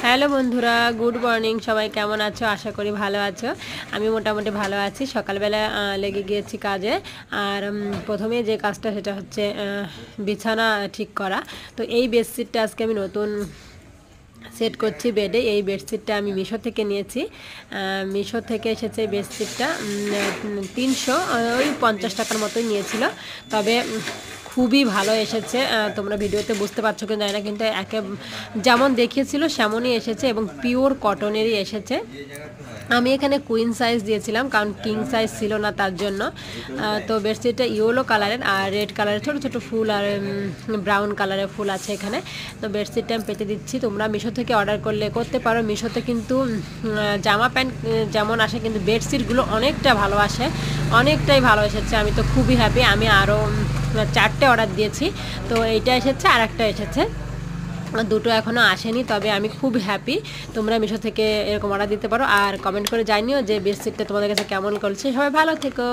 Hello বন্ধুরা, good morning. সবাই কেমন আছো? আশা করি ভালো আছো। আমি মোটামুটি ভালো আছি। সকালবেলা লেগে গিয়েছি কাজে। আর প্রথমে যে কাজটা সেটা হচ্ছে বিছানা ঠিক করা। তো এই বেডশিটটা আজকে আমি নতুন সেট করছি বেডে। এই বেডশিটটা আমি মিশো থেকে নিয়েছি। মিশো থেকে এসেছে এই বেডশিটটা 350 টাকার মতোই নিয়েছিল। তবে খুবই ভালো এসেছে। তোমরা ভিডিওতে বুঝতে পারছো কিনা জানি না, কিন্তু যেমন দেখিয়েছিল সেমনই এসেছে এবং পিওর কটনেরই এসেছে। আমি এখানে কুইন সাইজ দিয়েছিলাম, কারণ কিং সাইজ ছিল না তার জন্য। তো বেডশিটটা ইয়েলো কালারের আর রেড কালারের ছোটো ছোটো ফুল আর ব্রাউন কালারের ফুল আছে এখানে। তো বেডশিটটা আমি পেতে দিচ্ছি। তোমরা মিশো থেকে অর্ডার করতে পারো। মিশোতে কিন্তু জামা প্যান্ট যেমন আসে, কিন্তু বেডশিটগুলো অনেকটা ভালো আসে, অনেকটাই ভালো এসেছে। আমি তো খুবই হ্যাপি। আমি আরও 4টে অর্ডার দিয়েছি। তো এইটা এসেছে আর একটা এসেছে, দুটো এখনও আসেনি। তবে আমি খুব হ্যাপি। তোমরা মিশো থেকে এরকম অর্ডার দিতে পারো আর কমেন্ট করে জানিও যে বেডশিটটা তোমাদের কাছে কেমন করছে। সবাই ভালো থেকো।